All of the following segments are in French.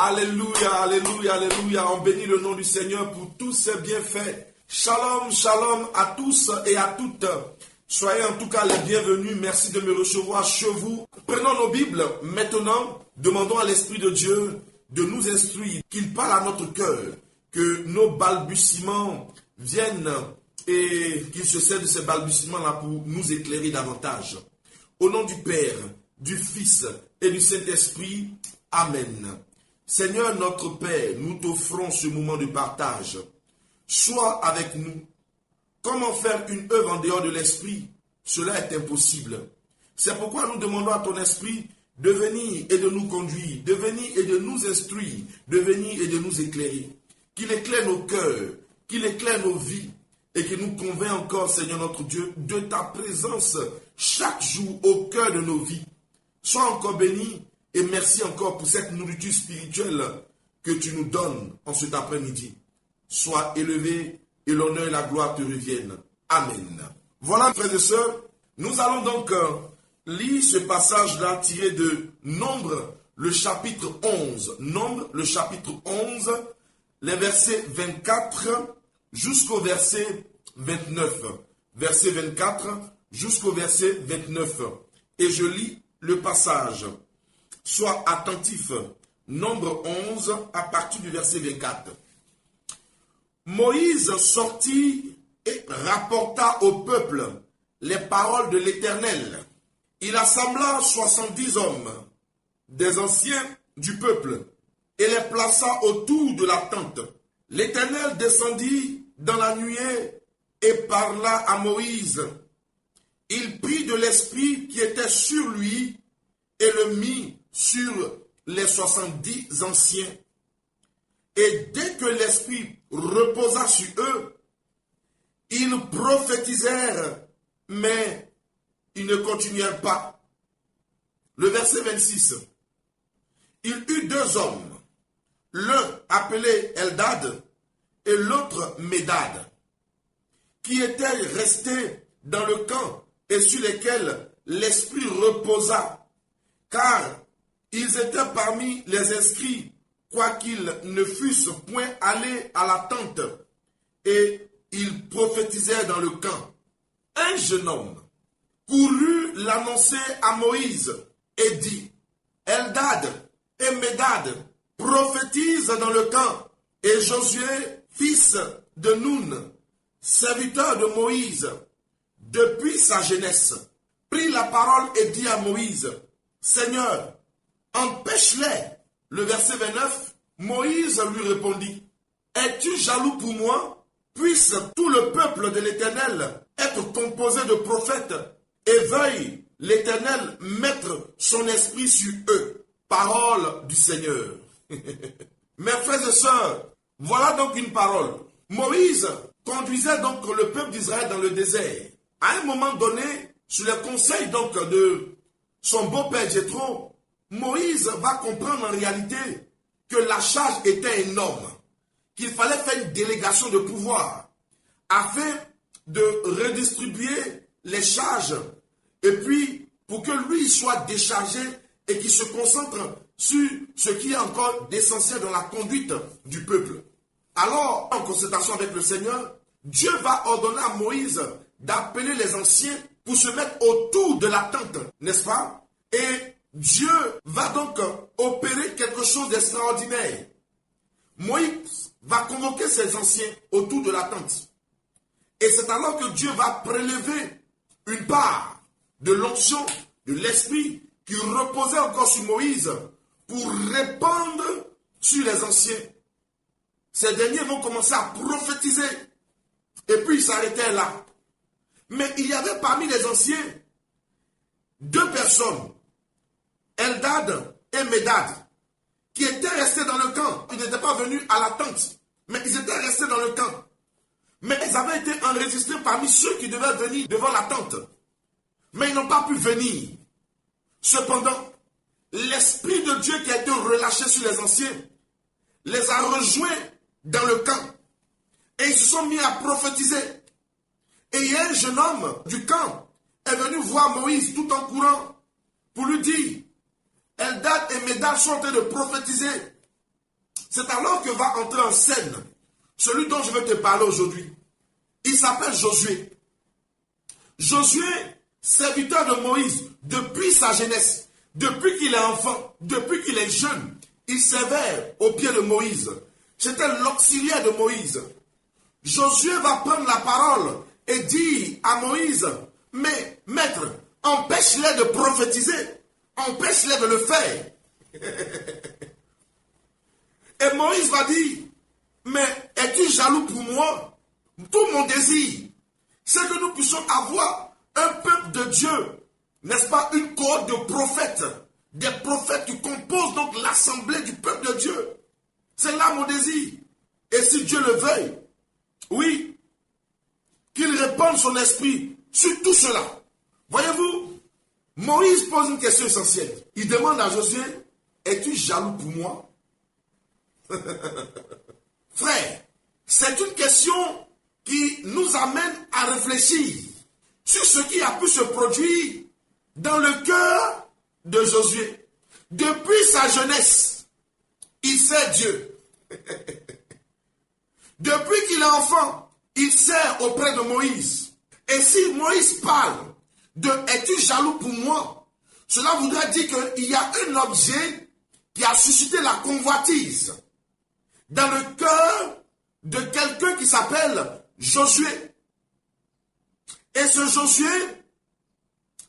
Alléluia, alléluia, alléluia. On bénit le nom du Seigneur pour tous ses bienfaits. Shalom, shalom à tous et à toutes. Soyez en tout cas les bienvenus. Merci de me recevoir chez vous. Prenons nos Bibles maintenant. Demandons à l'Esprit de Dieu de nous instruire, qu'il parle à notre cœur, que nos balbutiements viennent et qu'il se sert de ces balbutiements-là pour nous éclairer davantage. Au nom du Père, du Fils et du Saint-Esprit, Amen. Seigneur notre Père, nous t'offrons ce moment de partage. Sois avec nous. Comment faire une œuvre en dehors de l'Esprit? Cela est impossible. C'est pourquoi nous demandons à ton Esprit de venir et de nous conduire, de venir et de nous instruire, de venir et de nous éclairer. Qu'il éclaire nos cœurs, qu'il éclaire nos vies et qu'il nous convainc encore, Seigneur notre Dieu, de ta présence chaque jour au cœur de nos vies. Sois encore béni et merci encore pour cette nourriture spirituelle que tu nous donnes en cet après-midi. Sois élevé et l'honneur et la gloire te reviennent. Amen. Voilà, frères et sœurs, nous allons donc lire ce passage-là tiré de Nombre, le chapitre 11. Nombre, le chapitre 11, les versets 24 jusqu'au verset 29. Verset 24 jusqu'au verset 29. Et je lis le passage. Sois attentif. Nombre 11 à partir du verset 24. Moïse sortit et rapporta au peuple les paroles de l'Éternel. Il assembla 70 hommes, des anciens du peuple, et les plaça autour de la tente. L'Éternel descendit dans la nuée et parla à Moïse. Il prit de l'esprit qui était sur lui et le mit sur les 70 anciens. Et dès que l'esprit reposa sur eux, ils prophétisèrent, mais ils ne continuèrent pas. Le verset 26. Il eut deux hommes, l'un appelé Eldad et l'autre Médad, qui étaient restés dans le camp et sur lesquels l'esprit reposa, car ils étaient parmi les inscrits, quoiqu'ils ne fussent point allés à la tente, et ils prophétisèrent dans le camp. Un jeune homme courut l'annoncer à Moïse et dit, Eldad et Médad prophétisent dans le camp. Et Josué, fils de Nun, serviteur de Moïse, depuis sa jeunesse, prit la parole et dit à Moïse, Seigneur, empêche-les. Le verset 29, Moïse lui répondit, es-tu jaloux pour moi? Puisse tout le peuple de l'Éternel être composé de prophètes, et veuille l'Éternel mettre son esprit sur eux. Parole du Seigneur. Mes frères et sœurs, voilà donc une parole. Moïse conduisait donc le peuple d'Israël dans le désert. À un moment donné, sous les conseils donc de son beau-père Jéthro, Moïse va comprendre en réalité que la charge était énorme, qu'il fallait faire une délégation de pouvoir afin de redistribuer les charges et puis pour que lui soit déchargé et qu'il se concentre sur ce qui est encore d'essentiel dans la conduite du peuple. Alors, en concertation avec le Seigneur, Dieu va ordonner à Moïse d'appeler les anciens pour se mettre autour de la tente, n'est-ce pas? Et Dieu va donc opérer quelque chose d'extraordinaire. Moïse va convoquer ses anciens autour de la tente. Et c'est alors que Dieu va prélever une part de l'onction, de l'esprit qui reposait encore sur Moïse pour répandre sur les anciens. Ces derniers vont commencer à prophétiser et puis ils s'arrêtaient là. Mais il y avait parmi les anciens deux personnes, Eldad et Médad, qui étaient restés dans le camp. Ils n'étaient pas venus à la tente, mais ils étaient restés dans le camp. Mais ils avaient été enregistrés parmi ceux qui devaient venir devant la tente. Mais ils n'ont pas pu venir. Cependant, l'Esprit de Dieu qui a été relâché sur les anciens les a rejoints dans le camp. Et ils se sont mis à prophétiser. Et il y a un jeune homme du camp est venu voir Moïse tout en courant pour lui dire, Eldad et Médad sont en train de prophétiser. C'est alors que va entrer en scène celui dont je vais te parler aujourd'hui. Il s'appelle Josué. Josué, serviteur de Moïse, depuis sa jeunesse, depuis qu'il est enfant, depuis qu'il est jeune, il servait au pied de Moïse. C'était l'auxiliaire de Moïse. Josué va prendre la parole et dire à Moïse, mais maître, empêche-les de prophétiser, empêche-les de le faire. Et Moïse va dire, mais es-tu jaloux pour moi? Tout mon désir, c'est que nous puissions avoir un peuple de Dieu, n'est-ce pas, une cohorte de prophètes, des prophètes qui composent donc l'assemblée du peuple de Dieu. C'est là mon désir. Et si Dieu le veuille, oui, qu'il répande son esprit sur tout cela. Voyez-vous, Moïse pose une question essentielle. Il demande à Josué, es-tu jaloux pour moi? Frère, c'est une question qui nous amène à réfléchir sur ce qui a pu se produire dans le cœur de Josué. Depuis sa jeunesse, il sait Dieu. Depuis qu'il est enfant, il sert auprès de Moïse. Et si Moïse parle de « es-tu jaloux pour moi ?» cela voudrait dire qu'il y a un objet qui a suscité la convoitise dans le cœur de quelqu'un qui s'appelle Josué. Et ce Josué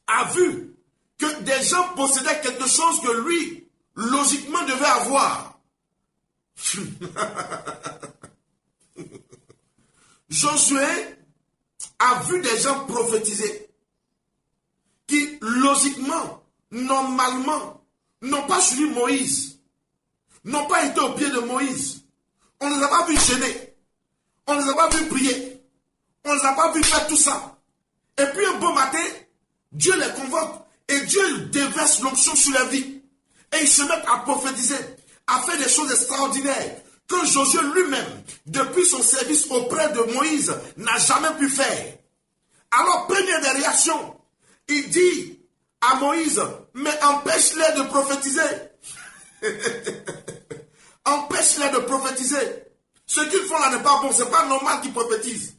a vu que des gens possédaient quelque chose que lui, logiquement, devait avoir. Josué a vu des gens prophétiser qui, logiquement, normalement, n'ont pas suivi Moïse, n'ont pas été au pied de Moïse. On ne les a pas vus gêner, on ne les a pas vus prier, on ne les a pas vus faire tout ça. Et puis un beau matin, Dieu les convoque et Dieu déverse l'onction sur leur vie. Et ils se mettent à prophétiser, à faire des choses extraordinaires que Josué lui-même, depuis son service auprès de Moïse, n'a jamais pu faire. Alors, première des réactions, il dit à Moïse, mais empêche-les de prophétiser. Empêche-les de prophétiser. Ce qu'ils font là n'est pas bon, c'est pas normal qu'ils prophétisent.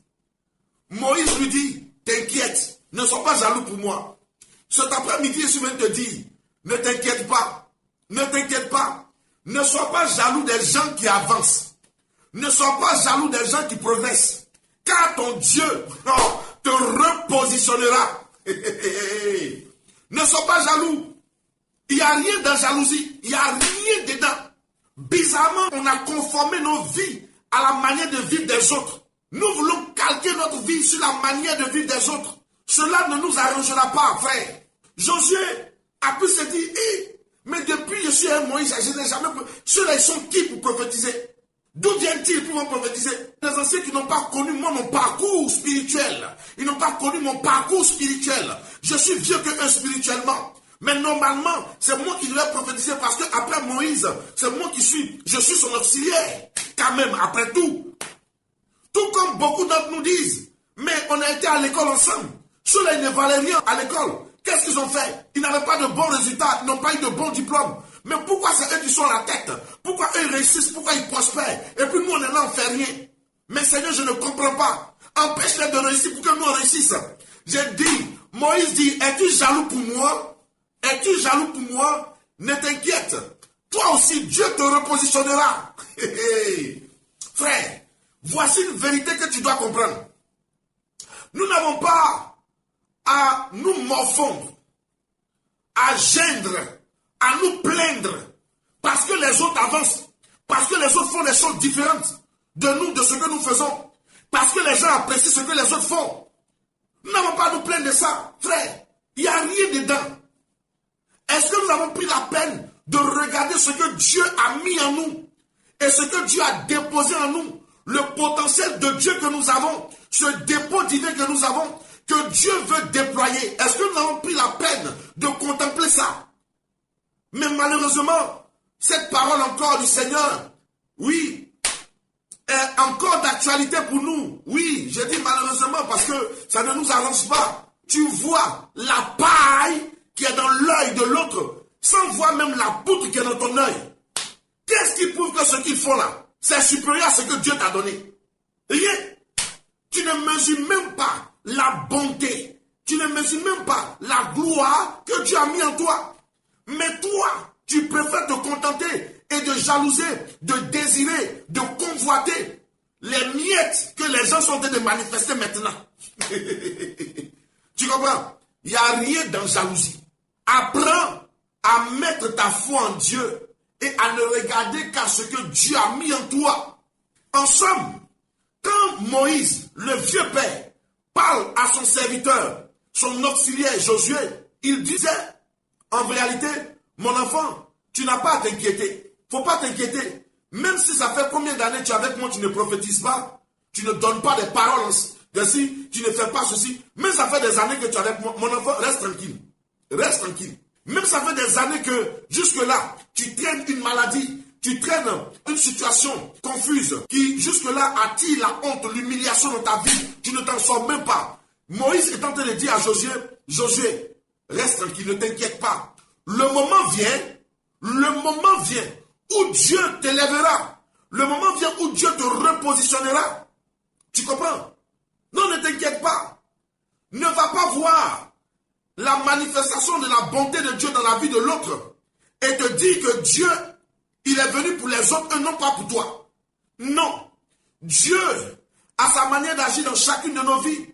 Moïse lui dit, t'inquiète, ne sois pas jaloux pour moi. Cet après-midi, je viens te dire, ne t'inquiète pas, ne t'inquiète pas. Ne sois pas jaloux des gens qui avancent. Ne sois pas jaloux des gens qui progressent. Car ton Dieu te repositionnera. Ne sois pas jaloux. Il n'y a rien de jalousie. Il n'y a rien dedans. Bizarrement, on a conformé nos vies à la manière de vivre des autres. Nous voulons calquer notre vie sur la manière de vivre des autres. Cela ne nous arrangera pas, frère. Josué a pu se dire, mais depuis je suis un Moïse, je n'ai jamais... Ceux-là, ils sont qui pour prophétiser? D'où viennent-ils pour prophétiser? Les anciens qui n'ont pas connu moi mon parcours spirituel. Ils n'ont pas connu mon parcours spirituel. Je suis vieux qu'eux spirituellement. Mais normalement, c'est moi qui devais prophétiser parce qu'après Moïse, c'est moi qui suis. Je suis son auxiliaire. Quand même, après tout. Tout comme beaucoup d'entre nous disent, mais on a été à l'école ensemble. Ceux-là, ils ne valaient rien à l'école. Qu'est-ce qu'ils ont fait? Ils n'avaient pas de bons résultats, ils n'ont pas eu de bons diplômes. Mais pourquoi c'est eux qui sont à la tête? Pourquoi eux réussissent? Pourquoi ils prospèrent? Et puis nous, on est là, on ne fait rien. Mais Seigneur, je ne comprends pas. Empêche-les de réussir pour que nous, on réussisse. J'ai dit, Moïse dit, es-tu jaloux pour moi? Es-tu jaloux pour moi? Ne t'inquiète. Toi aussi, Dieu te repositionnera. Frère, voici une vérité que tu dois comprendre. Nous n'avons pas à nous morfondre, à gendre, à nous plaindre, parce que les autres avancent, parce que les autres font des choses différentes de nous, de ce que nous faisons, parce que les gens apprécient ce que les autres font. Nous n'avons pas à nous plaindre de ça, frère. Il n'y a rien dedans. Est-ce que nous avons pris la peine de regarder ce que Dieu a mis en nous et ce que Dieu a déposé en nous, le potentiel de Dieu que nous avons, ce dépôt divin que nous avons, que Dieu veut déployer? Est-ce que nous avons pris la peine de contempler ça? Mais malheureusement, cette parole encore du Seigneur, oui, est encore d'actualité pour nous. Oui, je dis malheureusement parce que ça ne nous arrange pas. Tu vois la paille qui est dans l'œil de l'autre, sans voir même la poutre qui est dans ton œil. Qu'est-ce qui prouve que ce qu'ils font là, c'est supérieur à ce que Dieu t'a donné? Rien. Tu ne mesures même pas la bonté. Tu ne mesures même pas la gloire que Dieu a mis en toi. Mais toi, tu préfères te contenter et de jalouser, de désirer, de convoiter les miettes que les gens sont en train de manifester maintenant. Tu comprends? Il n'y a rien dans jalousie. Apprends à mettre ta foi en Dieu et à ne regarder qu'à ce que Dieu a mis en toi. En somme, quand Moïse, le vieux père, parle à son serviteur, son auxiliaire Josué, il disait, en réalité, mon enfant, tu n'as pas à t'inquiéter. Il ne faut pas t'inquiéter. Même si ça fait combien d'années tu es avec moi, tu ne prophétises pas, tu ne donnes pas des paroles de ci, tu ne fais pas ceci. Même ça fait des années que tu es avec moi, mon enfant, reste tranquille. Reste tranquille. Même ça fait des années que, jusque-là, tu traînes une maladie, tu traînes une situation confuse qui, jusque-là, attire la honte, l'humiliation dans ta vie. Tu ne t'en sors même pas. Moïse est en train de dire à Josué, Josué, reste tranquille, ne t'inquiète pas. Le moment vient où Dieu t'élèvera. Le moment vient où Dieu te repositionnera. Tu comprends? Non, ne t'inquiète pas. Ne va pas voir la manifestation de la bonté de Dieu dans la vie de l'autre et te dire que Dieu, il est venu pour les autres et non pas pour toi. Non. Dieu a sa manière d'agir dans chacune de nos vies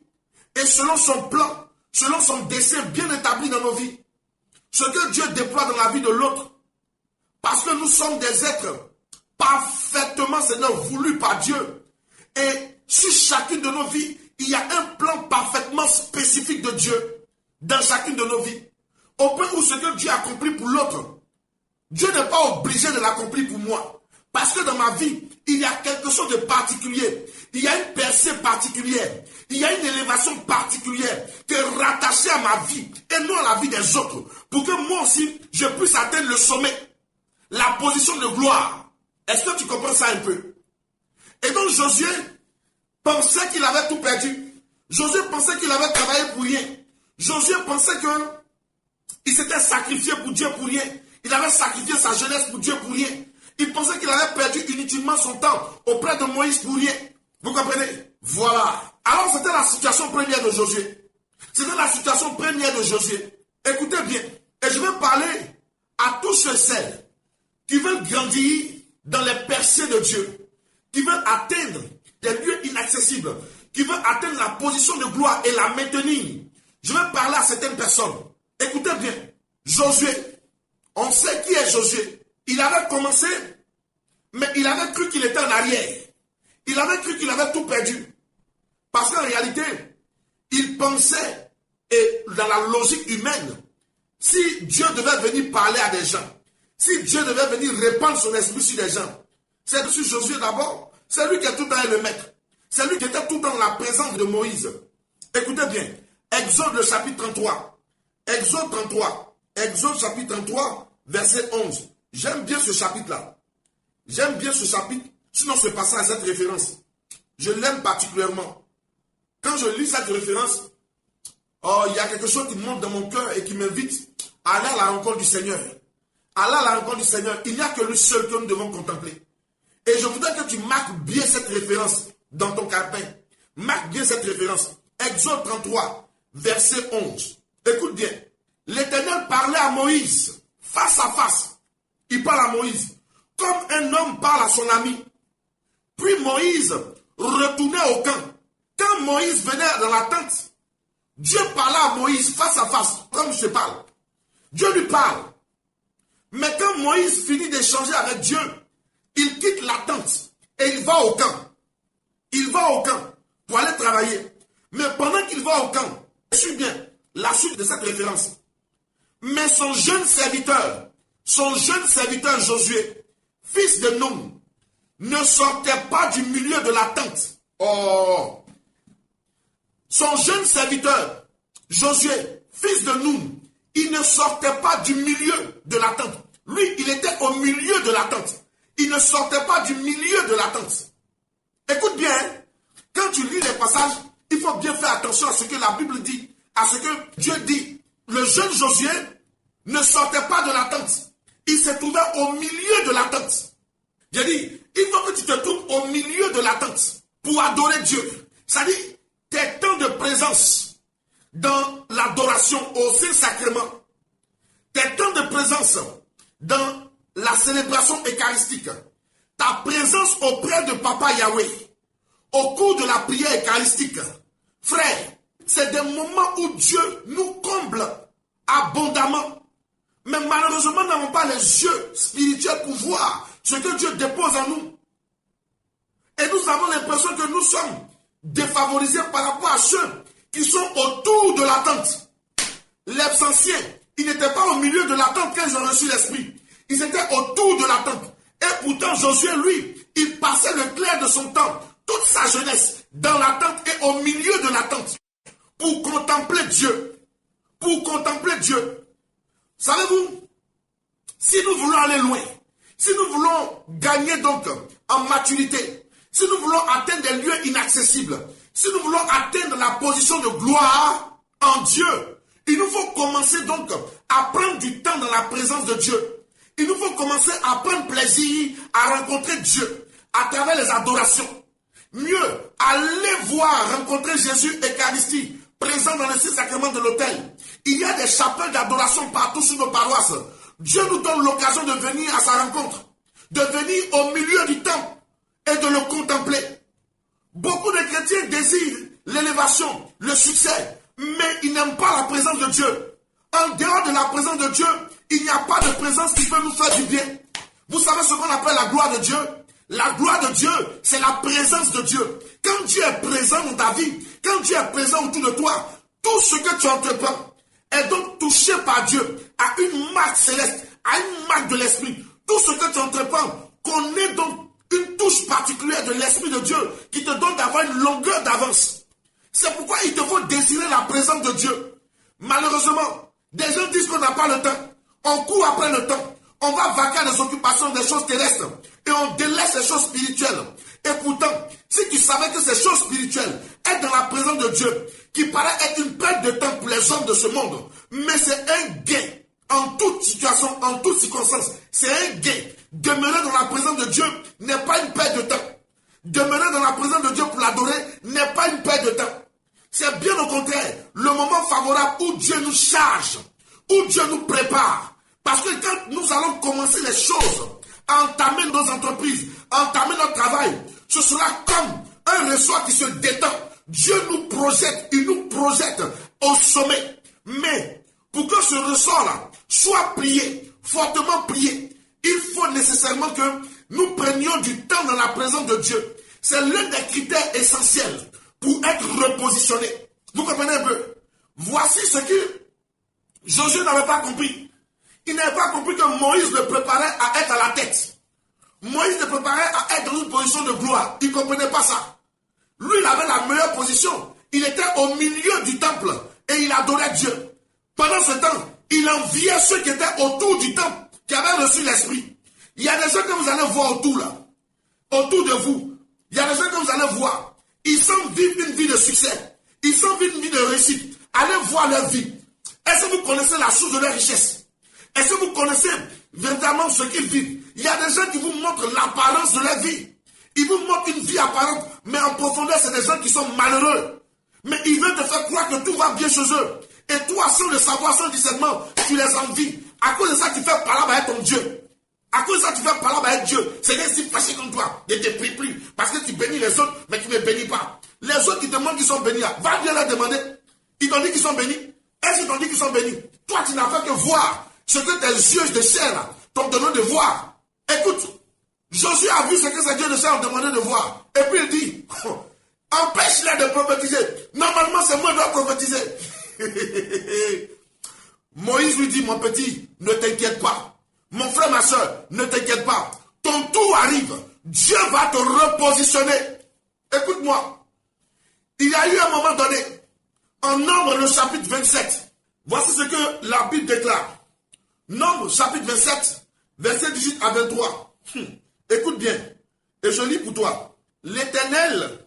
et selon son plan, selon son dessein bien établi dans nos vies. Ce que Dieu déploie dans la vie de l'autre, parce que nous sommes des êtres parfaitement, Seigneur, voulus par Dieu. Et sur chacune de nos vies, il y a un plan parfaitement spécifique de Dieu dans chacune de nos vies. Au point où ce que Dieu accomplit pour l'autre, Dieu n'est pas obligé de l'accomplir pour moi. Parce que dans ma vie, il y a quelque chose de particulier. Il y a une percée particulière. Il y a une élévation particulière qui est rattachée à ma vie et non à la vie des autres. Pour que moi aussi, je puisse atteindre le sommet. La position de gloire. Est-ce que tu comprends ça un peu? Et donc Josué pensait qu'il avait tout perdu. Josué pensait qu'il avait travaillé pour rien. Josué pensait qu'il s'était sacrifié pour Dieu pour rien. Il avait sacrifié sa jeunesse pour Dieu pour rien. Il pensait qu'il avait perdu inutilement son temps auprès de Moïse pour rien. Vous comprenez? Voilà. Alors c'était la situation première de Josué. C'était la situation première de Josué. Écoutez bien. Et je vais parler à tous ceux et celles qui veulent grandir dans les percées de Dieu, qui veulent atteindre des lieux inaccessibles, qui veulent atteindre la position de gloire et la maintenir. Je vais parler à certaines personnes. Écoutez bien. Josué, on sait qui est Josué. Il avait commencé, mais il avait cru qu'il était en arrière. Il avait cru qu'il avait tout perdu. Parce qu'en réalité, il pensait, et dans la logique humaine, si Dieu devait venir parler à des gens, si Dieu devait venir répandre son esprit sur des gens, c'est sur Josué d'abord. C'est lui qui est tout le temps le maître. C'est lui qui était tout le temps dans la présence de Moïse. Écoutez bien, Exode le chapitre 33. Exode 33. Exode chapitre 33, verset 11. J'aime bien ce chapitre-là. J'aime bien ce chapitre, sinon ce passage, cette référence. Je l'aime particulièrement. Quand je lis cette référence, oh, il y a quelque chose qui monte dans mon cœur et qui m'invite à aller à la rencontre du Seigneur. Aller à la rencontre du Seigneur, il n'y a que lui seul que nous devons contempler. Et je voudrais que tu marques bien cette référence dans ton calepin. Marque bien cette référence. Exode 33, verset 11. Écoute bien. L'Éternel parlait à Moïse, face à face. Il parle à Moïse, comme un homme parle à son ami. Puis Moïse retournait au camp. Quand Moïse venait dans la tente, Dieu parlait à Moïse face à face, comme je te parle. Dieu lui parle. Mais quand Moïse finit d'échanger avec Dieu, il quitte la tente et il va au camp. Il va au camp pour aller travailler. Mais pendant qu'il va au camp, suis bien la suite de cette référence. Mais son jeune serviteur Josué, fils de Nun, ne sortait pas du milieu de la tente. Oh! Son jeune serviteur Josué, fils de Nun, il ne sortait pas du milieu de la tente. Lui, il était au milieu de la tente. Il ne sortait pas du milieu de la tente. Écoute bien, hein? Quand tu lis les passages, il faut bien faire attention à ce que la Bible dit, à ce que Dieu dit. Le jeune Josué ne sortait pas de la tente. Il se trouvait au milieu de la tente. J'ai dit, il faut que tu te trouves au milieu de la tente pour adorer Dieu. C'est-à-dire, tes temps de présence dans l'adoration au Saint-Sacrement, tes temps de présence dans la célébration eucharistique, ta présence auprès de Papa Yahweh, au cours de la prière eucharistique, frère, c'est des moments où Dieu nous comble abondamment. Mais malheureusement, nous n'avons pas les yeux spirituels pour voir ce que Dieu dépose en nous. Et nous avons l'impression que nous sommes défavorisés par rapport à ceux qui sont autour de la tente. Les anciens, ils n'étaient pas au milieu de la tente quand ils ont reçu l'Esprit. Ils étaient autour de la tente. Et pourtant, Josué, lui, il passait le clair de son temps, toute sa jeunesse, dans la tente et au milieu de la tente, pour contempler Dieu. Pour contempler Dieu. Savez-vous, si nous voulons aller loin, si nous voulons gagner donc en maturité, si nous voulons atteindre des lieux inaccessibles, si nous voulons atteindre la position de gloire en Dieu, il nous faut commencer donc à prendre du temps dans la présence de Dieu. Il nous faut commencer à prendre plaisir à rencontrer Dieu à travers les adorations. Mieux, aller voir, rencontrer Jésus Eucharistie, présent dans le Saint-Sacrement de l'autel. Il y a des chapelles d'adoration partout sur nos paroisses. Dieu nous donne l'occasion de venir à sa rencontre, de venir au milieu du temple et de le contempler. Beaucoup de chrétiens désirent l'élévation, le succès, mais ils n'aiment pas la présence de Dieu. En dehors de la présence de Dieu, il n'y a pas de présence qui peut nous faire du bien. Vous savez ce qu'on appelle la gloire de Dieu? La gloire de Dieu, c'est la présence de Dieu. Quand Dieu est présent dans ta vie, quand Dieu est présent autour de toi, tout ce que tu entreprends est donc touché par Dieu, à une marque céleste, à une marque de l'Esprit. Tout ce que tu entreprends connaît donc une touche particulière de l'Esprit de Dieu qui te donne d'avoir une longueur d'avance. C'est pourquoi il te faut désirer la présence de Dieu. Malheureusement, des gens disent qu'on n'a pas le temps. On court après le temps. On va vaquer à des occupations des choses terrestres et on délaisse les choses spirituelles. Et pourtant, si tu savais que ces choses spirituelles être dans la présence de Dieu, qui paraît être une perte de temps pour les hommes de ce monde, mais c'est un gain en toute situation, en toute circonstance. C'est un gain. Demeurer dans la présence de Dieu n'est pas une perte de temps. Demeurer dans la présence de Dieu pour l'adorer n'est pas une perte de temps. C'est bien au contraire le moment favorable où Dieu nous charge, où Dieu nous prépare. Parce que quand nous allons commencer les choses, entamer nos entreprises, entamer notre travail, ce sera comme un ressort qui se détend. Dieu nous projette, il nous projette au sommet. Mais pour que ce ressort-là soit prié, fortement prié, il faut nécessairement que nous prenions du temps dans la présence de Dieu. C'est l'un des critères essentiels pour être repositionné. Vous comprenez un peu? Voici ce que Josué n'avait pas compris. Il n'avait pas compris que Moïse le préparait à être à la tête. Moïse le préparait à être dans une position de gloire. Il ne comprenait pas ça. Lui, il avait la meilleure position. Il était au milieu du temple et il adorait Dieu. Pendant ce temps, il enviait ceux qui étaient autour du temple, qui avaient reçu l'Esprit. Il y a des gens que vous allez voir autour là, autour de vous. Il y a des gens que vous allez voir. Ils semblent vivre une vie de succès. Ils semblent vivre une vie de réussite. Allez voir leur vie. Est-ce que vous connaissez la source de leur richesse? Est-ce que vous connaissez véritablement ce qu'ils vivent? Il y a des gens qui vous montrent l'apparence de leur vie. Ils vous montrent une vie apparente, mais en profondeur, c'est des gens qui sont malheureux. Mais ils veulent te faire croire que tout va bien chez eux. Et toi, sans le savoir, sans le discernement, tu les envies. À cause de ça, tu fais palabre avec ton Dieu. À cause de ça, tu fais palabre avec Dieu. C'est des si fâchés comme toi. Ne te prie plus. Parce que tu bénis les autres, mais tu ne me bénis pas. Les autres qui te demandent qu'ils sont bénis, va bien leur demander. Ils t'ont dit qu'ils sont bénis. Est-ce qu'ils t'ont dit qu'ils sont bénis? Toi, tu n'as fait que voir ce que tes yeux de chair t'ont demandé de voir. Écoute, Josué a vu ce que ses yeux de chair ont demandé de voir. Et puis il dit, empêche-les de prophétiser. Normalement, c'est moi qui dois prophétiser. Moïse lui dit, mon petit, ne t'inquiète pas. Mon frère, ma soeur, ne t'inquiète pas. Ton tour arrive. Dieu va te repositionner. Écoute-moi. Il y a eu un moment donné, en Nombre, le chapitre 27. Voici ce que la Bible déclare. Nombre, chapitre 27, verset 18 à 23. Écoute bien, et je lis pour toi. L'Éternel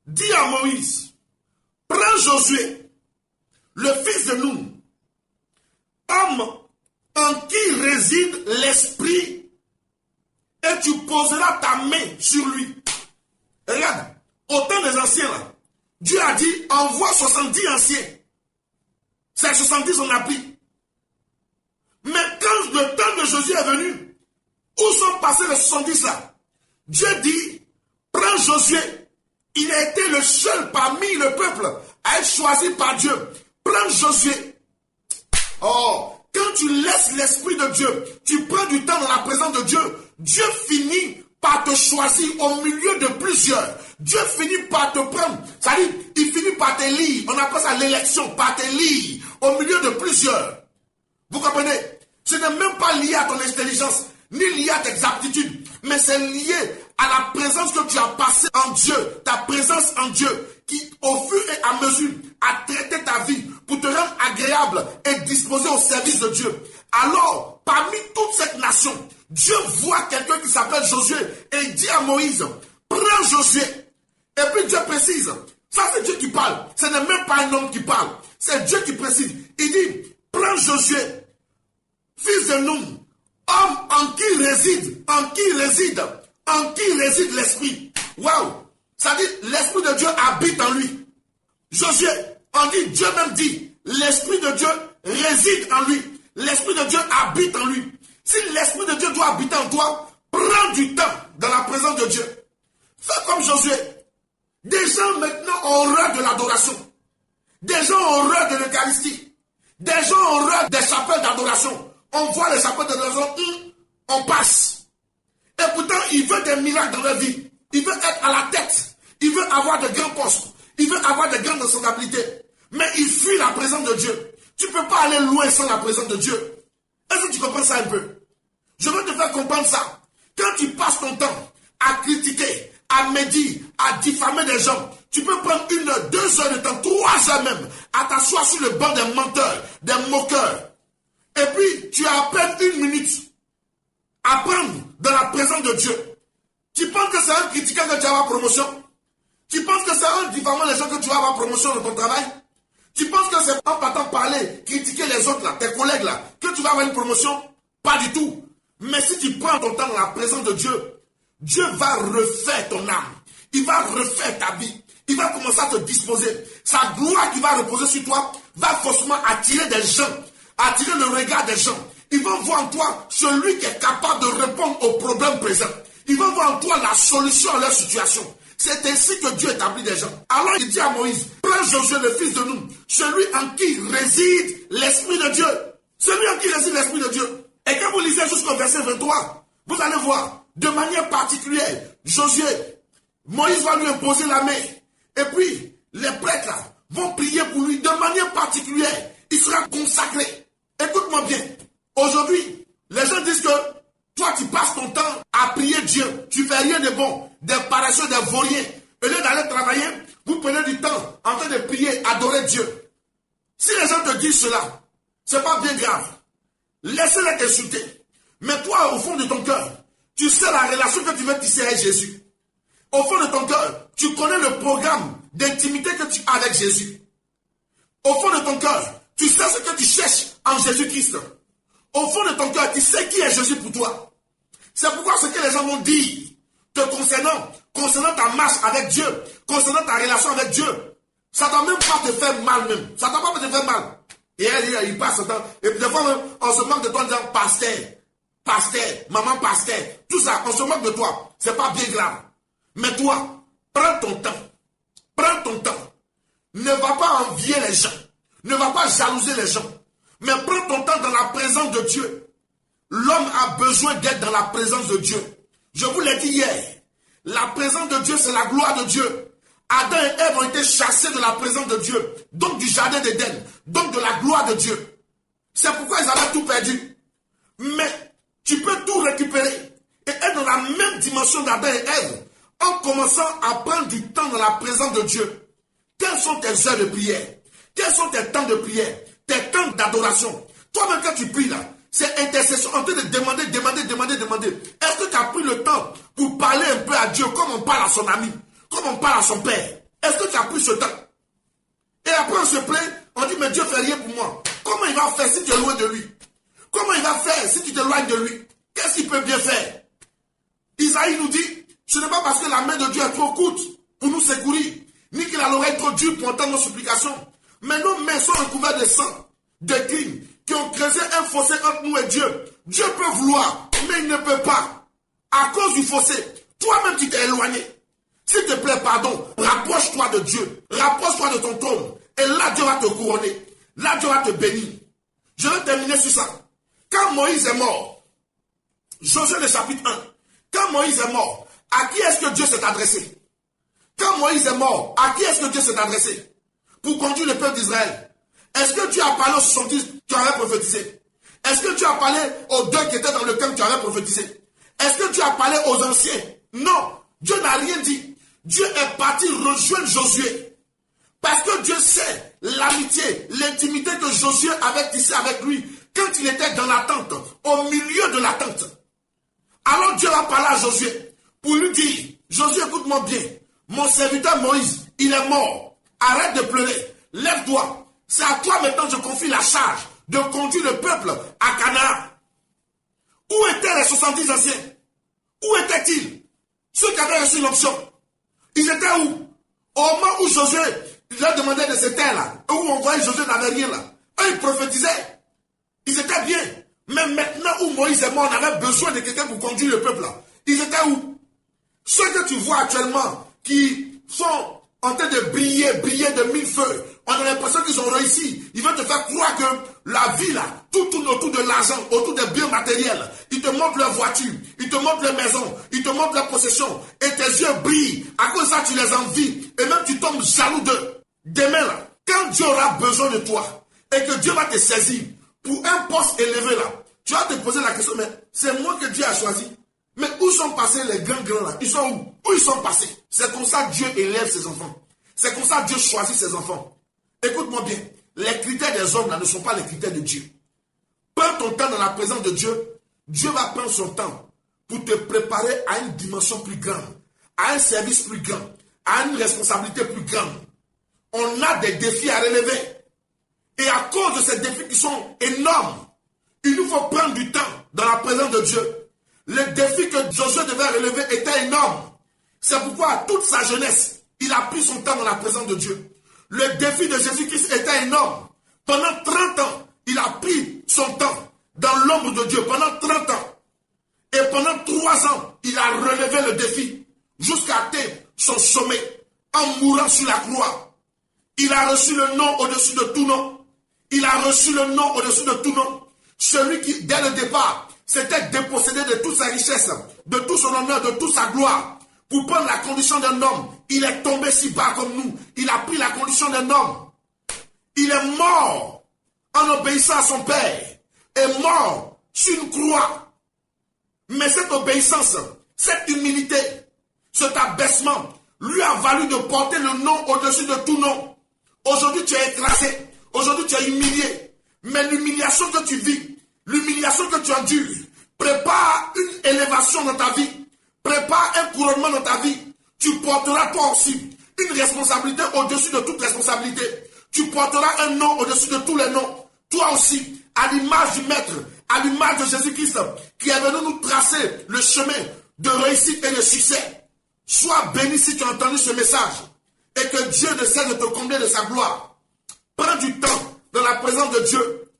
dit à Moïse, prends Josué, le fils de Nun, homme en qui réside l'Esprit et tu poseras ta main sur lui. Regarde, au temps des anciens, là, Dieu a dit, envoie 70 anciens. C'est 70 on a pris. Mais quand le temps de Josué est venu, où sont passés les 70 là? Dieu dit, prends Josué. Il a été le seul parmi le peuple à être choisi par Dieu. Prends Josué. Oh, quand tu laisses l'Esprit de Dieu, tu prends du temps dans la présence de Dieu, Dieu finit par te choisir au milieu de plusieurs. Dieu finit par te prendre. C'est-à-dire, il finit par t'élire. On appelle ça l'élection, par t'élire au milieu de plusieurs. Vous comprenez? Ce n'est même pas lié à ton intelligence, ni lié à tes aptitudes, mais c'est lié à la présence que tu as passée en Dieu, ta présence en Dieu, qui au fur et à mesure a traité ta vie pour te rendre agréable et disposé au service de Dieu. Alors, parmi toute cette nation, Dieu voit quelqu'un qui s'appelle Josué et il dit à Moïse, prends Josué. Et puis Dieu précise, ça c'est Dieu qui parle, ce n'est même pas un homme qui parle, c'est Dieu qui précise. Il dit, prends Josué, fils de Nun, homme en qui réside l'esprit. Waouh! Ça dit, l'esprit de Dieu habite en lui. Josué, on dit, Dieu même dit, l'esprit de Dieu réside en lui. L'esprit de Dieu habite en lui. Si l'esprit de Dieu doit habiter en toi, prends du temps dans la présence de Dieu. Fais comme Josué. Des gens maintenant ont horreur de l'adoration. Des gens ont horreur de l'Eucharistie. Des gens ont horreur des chapelles d'adoration. On voit les chapelles d'adoration, on passe. Et pourtant, il veut des miracles dans leur vie. Il veut être à la tête. Il veut avoir de grands postes. Il veut avoir de grandes responsabilités. Mais il fuit la présence de Dieu. Tu ne peux pas aller loin sans la présence de Dieu. Est-ce que tu comprends ça un peu? Je veux te faire comprendre ça. Quand tu passes ton temps à critiquer, à médire, à diffamer des gens, tu peux prendre 1 heure, 2 heures de temps, 3 heures même, à t'asseoir sur le banc des menteurs, des moqueurs. Et puis, tu as à peine 1 minute à prendre dans la présence de Dieu. Tu penses que c'est un critiquant que tu vas avoir promotion? Tu penses que c'est un diffamant des gens que tu vas avoir promotion dans ton travail? Tu penses que c'est en partant parler, critiquer les autres, là, tes collègues, là, que tu vas avoir une promotion? Pas du tout. Mais si tu prends ton temps dans la présence de Dieu, Dieu va refaire ton âme. Il va refaire ta vie. Il va commencer à te disposer. Sa gloire qui va reposer sur toi va forcément attirer des gens, attirer le regard des gens. Ils vont voir en toi celui qui est capable de répondre aux problèmes présents. Ils vont voir en toi la solution à leur situation. C'est ainsi que Dieu établit des gens. Alors il dit à Moïse, prends Josué le fils de Nun, celui en qui réside l'Esprit de Dieu. Celui en qui réside l'Esprit de Dieu. Et quand vous lisez jusqu'au verset 23, vous allez voir, de manière particulière, Josué, Moïse va lui imposer la main. Et puis, les prêtres là, vont prier pour lui de manière particulière. Il sera consacré. Écoute-moi bien. Aujourd'hui, les gens disent que toi, tu passes ton temps à prier Dieu. Tu fais rien de bon. Des paresseux, des vauriens. Au lieu d'aller travailler, vous prenez du temps en train de prier, adorer Dieu. Si les gens te disent cela, c'est pas bien grave. Laissez-les t'insulter. Mais toi, au fond de ton cœur, tu sais la relation que tu veux tisser avec Jésus. Au fond de ton cœur, tu connais le programme d'intimité que tu as avec Jésus. Au fond de ton cœur, tu sais ce que tu cherches en Jésus-Christ. Au fond de ton cœur, tu sais qui est Jésus pour toi. C'est pourquoi ce que les gens vont dire te concernant ta marche avec Dieu, concernant ta relation avec Dieu, ça ne doit même pas te faire mal même. Ça ne doit pas te faire mal. Et il passe son temps. Et puis des fois même, on se moque de toi en disant pasteur, maman pasteur, tout ça, on se moque de toi. C'est pas bien grave. Mais toi, prends ton temps. Prends ton temps. Ne va pas envier les gens. Ne va pas jalouser les gens. Mais prends ton temps dans la présence de Dieu. L'homme a besoin d'être dans la présence de Dieu. Je vous l'ai dit hier. La présence de Dieu, c'est la gloire de Dieu. Adam et Ève ont été chassés de la présence de Dieu. Donc du jardin d'Éden. Donc de la gloire de Dieu. C'est pourquoi ils avaient tout perdu. Mais tu peux tout récupérer. Et être dans la même dimension d'Adam et Ève. En commençant à prendre du temps dans la présence de Dieu. Quelles sont tes heures de prière? Quels sont tes temps de prière? Tes temps d'adoration? Toi-même quand tu pries là, c'est intercession, en train de demander. Est-ce que tu as pris le temps pour parler un peu à Dieu comme on parle à son ami, comme on parle à son père? Est-ce que tu as pris ce temps? Et après on se plaint, on dit mais Dieu fait rien pour moi. Comment il va faire si tu es loin de lui? Comment il va faire si tu t'éloignes de lui? Qu'est-ce qu'il peut bien faire? Isaïe nous dit, ce n'est pas parce que la main de Dieu est trop courte pour nous secourir, ni qu'il a l'oreille trop dure pour entendre nos supplications, mais nos mains sont recouvertes de sang, de crimes, qui ont creusé un fossé entre nous et Dieu. Dieu peut vouloir, mais il ne peut pas. À cause du fossé, toi-même tu t'es éloigné. S'il te plaît, pardon, rapproche-toi de Dieu, rapproche-toi de ton trône, et là Dieu va te couronner, là Dieu va te bénir. Je vais terminer sur ça. Quand Moïse est mort, Josué le chapitre 1, quand Moïse est mort, à qui est-ce que Dieu s'est adressé? Quand Moïse est mort, à qui est-ce que Dieu s'est adressé? Pour conduire le peuple d'Israël. Est-ce que Dieu a parlé aux 70 qui avaient prophétisé? Est-ce que Dieu a parlé aux 2 qui étaient dans le camp qui avaient prophétisé? Est-ce que Dieu a parlé aux anciens? Non, Dieu n'a rien dit. Dieu est parti rejoindre Josué. Parce que Dieu sait l'amitié, l'intimité que Josué avait tissée avec lui quand il était dans la tente, au milieu de la tente. Alors Dieu va parler à Josué pour lui dire, Josué, écoute-moi bien, mon serviteur Moïse, il est mort. Arrête de pleurer, lève-toi. C'est à toi maintenant que je confie la charge de conduire le peuple à Canaan. Où étaient les 70 anciens? Où étaient-ils? Ceux qui avaient reçu l'option. Ils étaient où? Au moment où Josué leur demandait de se taire là, où on voyait Josué n'avait rien là. Eux, ils prophétisaient. Ils étaient bien. Mais maintenant où Moïse est mort, on avait besoin de quelqu'un pour conduire le peuple là. Ils étaient où? Ceux que tu vois actuellement, qui sont en train de briller de mille feux, on a l'impression qu'ils ont réussi. Ils veulent te faire croire que la vie là, tout tourne autour de l'argent, autour des biens matériels. Ils te montrent leur voiture, ils te montrent leur maison, ils te montrent leurs possessions. Et tes yeux brillent. À cause de ça, tu les envies. Et même tu tombes jaloux d'eux. Demain là, quand Dieu aura besoin de toi, et que Dieu va te saisir pour un poste élevé là, tu vas te poser la question, mais c'est moi que Dieu a choisi. Mais où sont passés les grands là? Ils sont où? Où ils sont passés? C'est comme ça que Dieu élève ses enfants. C'est comme ça que Dieu choisit ses enfants. Écoute-moi bien. Les critères des hommes là ne sont pas les critères de Dieu. Prends ton temps dans la présence de Dieu. Dieu va prendre son temps pour te préparer à une dimension plus grande, à un service plus grand, à une responsabilité plus grande. On a des défis à relever. Et à cause de ces défis qui sont énormes, il nous faut prendre du temps dans la présence de Dieu. Le défi que Josué devait relever était énorme. C'est pourquoi, à toute sa jeunesse, il a pris son temps dans la présence de Dieu. Le défi de Jésus-Christ était énorme. Pendant 30 ans, il a pris son temps dans l'ombre de Dieu. Pendant 30 ans. Et pendant 3 ans, il a relevé le défi jusqu'à atteindre son sommet en mourant sur la croix. Il a reçu le nom au-dessus de tout nom. Il a reçu le nom au-dessus de tout nom. Celui qui, dès le départ, s'était dépossédé de toute sa richesse, de tout son honneur, de toute sa gloire, pour prendre la condition d'un homme. Il est tombé si bas comme nous. Il a pris la condition d'un homme. Il est mort en obéissant à son Père. Est mort sur une croix. Mais cette obéissance, cette humilité, cet abaissement, lui a valu de porter le nom au-dessus de tout nom. Aujourd'hui, tu es écrasé. Aujourd'hui, tu es humilié. Mais l'humiliation que tu vis, l'humiliation que tu endures, prépare une élévation dans ta vie. Prépare un couronnement dans ta vie. Tu porteras toi aussi une responsabilité au-dessus de toute responsabilité. Tu porteras un nom au-dessus de tous les noms. Toi aussi, à l'image du Maître, à l'image de Jésus-Christ, qui est venu nous tracer le chemin de réussite et de succès. Sois béni si tu as entendu ce message et que Dieu ne cesse de te combler de sa gloire. Prends du temps dans la présence de Dieu.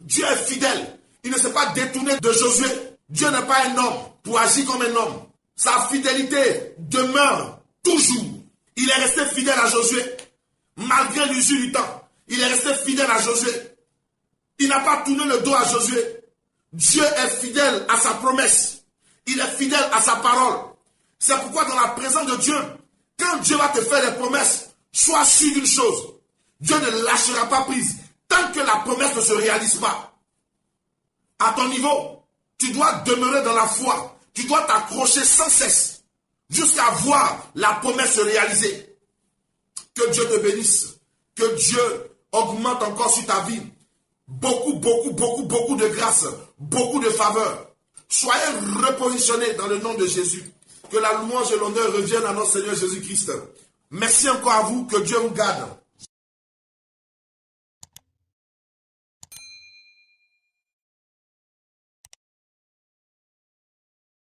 Dieu est fidèle. Il ne s'est pas détourné de Josué. Dieu n'est pas un homme pour agir comme un homme. Sa fidélité demeure toujours. Il est resté fidèle à Josué. Malgré l'usure du temps, il est resté fidèle à Josué. Il n'a pas tourné le dos à Josué. Dieu est fidèle à sa promesse. Il est fidèle à sa parole. C'est pourquoi dans la présence de Dieu, quand Dieu va te faire des promesses, sois sûr d'une chose. Dieu ne lâchera pas prise tant que la promesse ne se réalise pas. À ton niveau, tu dois demeurer dans la foi. Tu dois t'accrocher sans cesse jusqu'à voir la promesse se réaliser. Que Dieu te bénisse. Que Dieu augmente encore sur ta vie. Beaucoup de grâce. Beaucoup de faveur. Soyez repositionnés dans le nom de Jésus. Que la louange et l'honneur reviennent à notre Seigneur Jésus-Christ. Merci encore à vous. Que Dieu vous garde.